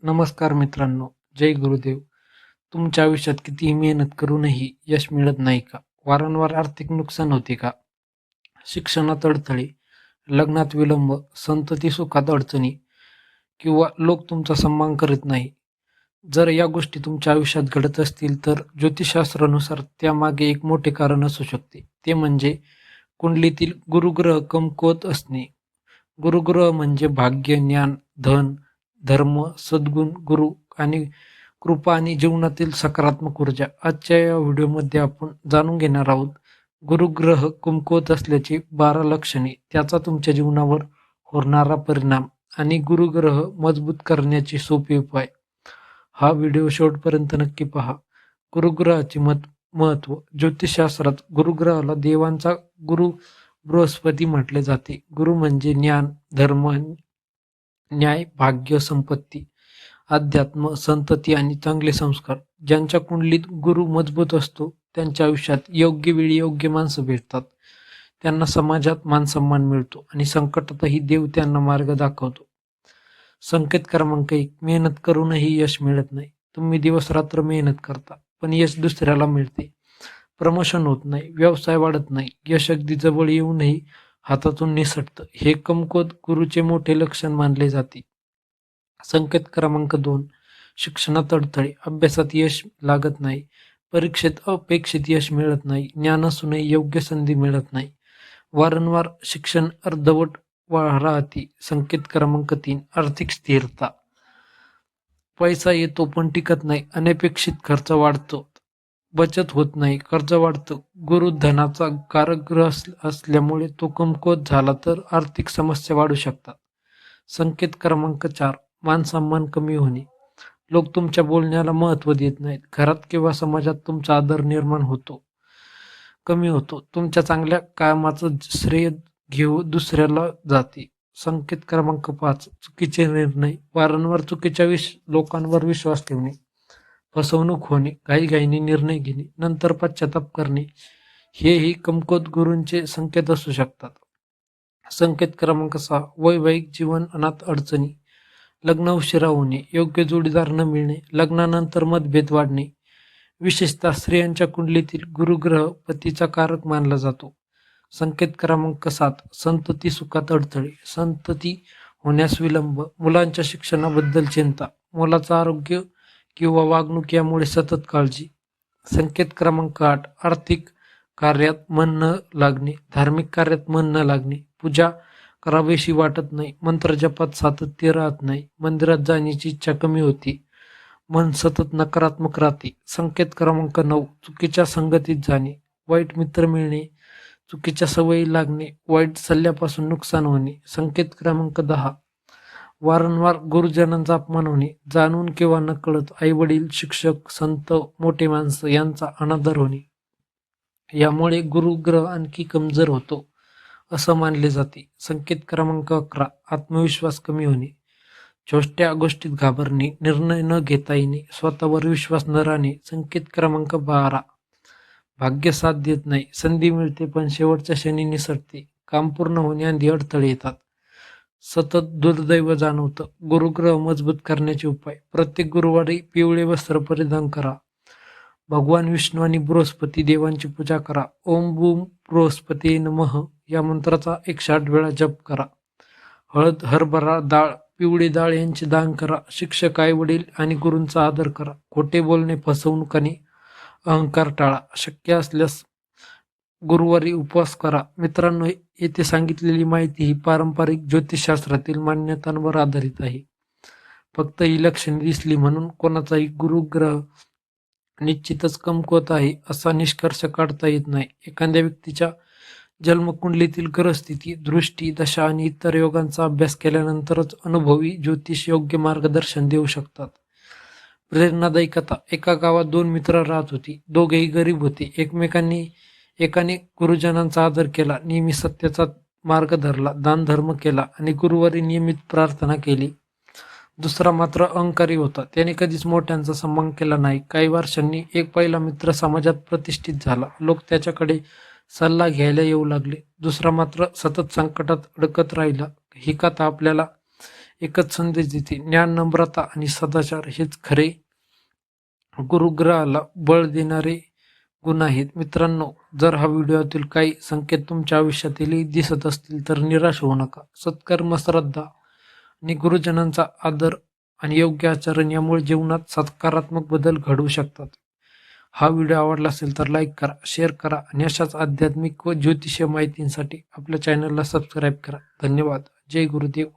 नमस्कार मित्रांनो, जय गुरुदेव. तुमच्या आयुष्यात कितीही मेहनत करूनही यश मिळत नाही का? वारंवार आर्थिक नुकसान होते का? शिक्षणात अडथळे, लग्नात विलंब, संतती सुखात अडचणी किंवा लोक तुमचा सन्मान करत नाही. जर या गोष्टी तुमच्या आयुष्यात घडत असतील तर ज्योतिषशास्त्रानुसार त्यामागे एक मोठे कारण असू शकते. ते म्हणजे कुंडलीतील गुरुग्रह कमकुवत असणे. गुरुग्रह म्हणजे भाग्य, ज्ञान, धन, धर्म, सद्गुण, गुरु आणि कृपा आणि जीवनातील सकारात्मक ऊर्जा. आजच्या या व्हिडिओमध्ये आपण जाणून घेणार आहोत गुरुग्रह कमकुवत असल्याची 12 लक्षणे, त्याचा तुमच्या जीवनावर होणारा परिणाम आणि गुरुग्रह मजबूत करण्याचे सोपे उपाय. हा व्हिडिओ शेवटपर्यंत नक्की पहा. गुरुग्रहाचे महत्व. ज्योतिषशास्त्रात गुरुग्रहाला देवांचा गुरु बृहस्पती म्हटले जाते. गुरु म्हणजे ज्ञान, धर्म, न्याय, भाग्य, संपत्ती, अध्यात्म, संतती आणि चांगले संस्कार. ज्यांच्या कुंडलीत गुरु मजबूत असतो त्यांच्या आयुष्यात योग्य वेळी योग्य माणसं भेटतात. त्यांना समाजात मानसन्मान मिळतो आणि संकटातही देव त्यांना मार्ग दाखवतो. संकेत क्रमांक 1. मेहनत करूनही यश मिळत नाही. तुम्ही दिवस रात्र मेहनत करता पण यश दुसऱ्याला मिळते. प्रमोशन होत नाही, व्यवसाय वाढत नाही, यश अगदी जवळ येऊनही हातातून निसटतं. हे कमकुवत गुरुचे मोठे लक्षण मानले जाते. संकेत क्रमांक 2. शिक्षणात अडथळे, अभ्यासात यश लागत नाही, परीक्षेत अपेक्षित यश मिळत नाही, ज्ञान असूनही योग्य संधी मिळत नाही, वारंवार शिक्षण अर्धवट राहते. संकेत क्रमांक 3. आर्थिक स्थिरता, पैसा येतो पण टिकत नाही, अनपेक्षित खर्च वाढतो, बचत होत नाही, कर्ज वाढतं. गुरु धनाचा कारग्रह असल्यामुळे तो कमकुवत झाला तर आर्थिक समस्या वाढू शकतात. संकेत क्रमांक 4. मानसन्मान कमी होणे, लोक तुमच्या बोलण्याला महत्त्व देत नाहीत, घरात किंवा समाजात तुमचा आदर निर्माण कमी होतो, तुमच्या चांगल्या कामाचं श्रेय घेऊ दुसऱ्याला जाते. संकेत क्रमांक 5. चुकीचे निर्णय, वारंवार चुकीच्या लोकांवर विश्वास ठेवणे, फसवणूक होणे, घाईघाईने निर्णय घेणे, नंतर पश्चाताप करणे, हेही कमकुवत गुरूंचे संकेत असू शकतात. संकेत क्रमांक 6. वैवाहिक जीवनात अडचणी, लग्न उशिरा होणे, योग्य जोडीदार न मिळणे, लग्नानंतर मतभेद वाढणे. विशेषतः स्त्रियांच्या कुंडलीतील गुरुग्रह पतीचा कारक मानला जातो. संकेत क्रमांक 7. संतती सुखात अडथळे, संतती होण्यास विलंब, मुलांच्या शिक्षणाबद्दल चिंता, मुलाचं आरोग्य किंवा वागणूक यामुळे सतत काळजी. संकेत क्रमांक 8. आर्थिक कार्यात मन न लागणे, धार्मिक कार्यात मन न लागणे, पूजा करावीशी वाटत नाही, मंत्रजपात सातत्य राहत नाही, मंदिरात जाण्याची इच्छा कमी होती, मन सतत नकारात्मक राहते. संकेत क्रमांक 9. चुकीच्या संगतीत जाणे, वाईट मित्र मिळणे, चुकीच्या सवयी लागणे, वाईट सल्ल्यापासून नुकसान होणे. संकेत क्रमांक 10. वारंवार गुरुजनांचा अपमान होणे, जाणून किंवा नकळत आईवडील, शिक्षक, संत, मोठे माणसं यांचा अनादर होणे, यामुळे गुरुग्रह आणखी कमजोर होतो असं मानले जाते. संकेत क्रमांक 11. आत्मविश्वास कमी होणे, छोट्या गोष्टीत घाबरणे, निर्णय न घेता येणे, स्वतःवर विश्वास न राहणे. संकेत क्रमांक 12. भाग्य साथ देत नाही, संधी मिळते पण शेवटच्या क्षणी निसटते, काम पूर्ण होण्याआधी अडथळे येतात, सतत दुर्दैव जाणवतं. गुरुग्रह मजबूत करण्याचे उपाय. प्रत्येक गुरुवारी पिवळे वस्त्र परिधान करा, भगवान विष्णू आणि बृहस्पती देवांची पूजा करा, ओम बूम बृहस्पती नमः या मंत्राचा 108 वेळा जप करा. हळद, हरभरा डाळ, पिवळी डाळ यांचे दान करा. शिक्षक, आई वडील आणि गुरूंचा आदर करा. खोटे बोलणे, फसवणूक आणि अहंकार टाळा. शक्य असल्यास गुरुवारी उपवास करा. मित्रांनो, येथे सांगितलेली माहिती ही पारंपरिक ज्योतिषशास्त्रातील मान्यतांवर आधारित आहे. फक्त ही लक्षणे दिसली म्हणून कोणाचाही गुरुग्रह निश्चितच कमकुवत आहे असा निष्कर्ष काढता येत नाही. एखाद्या व्यक्तीच्या जन्मकुंडलीतील ग्रहस्थिती, दृष्टी, दशा आणि इतर योगांचा अभ्यास केल्यानंतरच अनुभवी ज्योतिष योग्य मार्गदर्शन देऊ शकतात. प्रेरणादायी कथा. एका गावात 2 मित्र राहत होती. दोघेही गरीब होते. एकाने गुरुजनांचा आदर केला, नेहमी सत्याचा मार्ग धरला, दानधर्म केला आणि गुरुवारी नियमित प्रार्थना केली. दुसरा मात्र अहंकारी होता. त्याने कधीच मोठ्यांचा सन्मान केला नाही. काही वर्षांनी एक पहिला मित्र समाजात प्रतिष्ठित झाला. लोक त्याच्याकडे सल्ला घ्यायला येऊ लागले. दुसरा मात्र सतत संकटात अडकत राहिला. ही कथा आपल्याला एकच संदेश देते, ज्ञान, नम्रता आणि सदाचार हेच खरे गुरुग्रहाला बळ देणारे गुण आहेत. मित्रांनो, जर हा व्हिडिओतील काही संकेत तुमच्या आयुष्यातही दिसत असतील तर निराश होऊ नका. सत्कर्म, श्रद्धा आणि गुरुजनांचा आदर आणि योग्य आचरण यामुळे जीवनात सकारात्मक बदल घडवू शकतात. हा व्हिडिओ आवडला असेल तर लाईक करा, शेअर करा आणि अशाच आध्यात्मिक व ज्योतिषीय माहितींसाठी आपल्या चॅनलला सबस्क्राईब करा. धन्यवाद. जय गुरुदेव.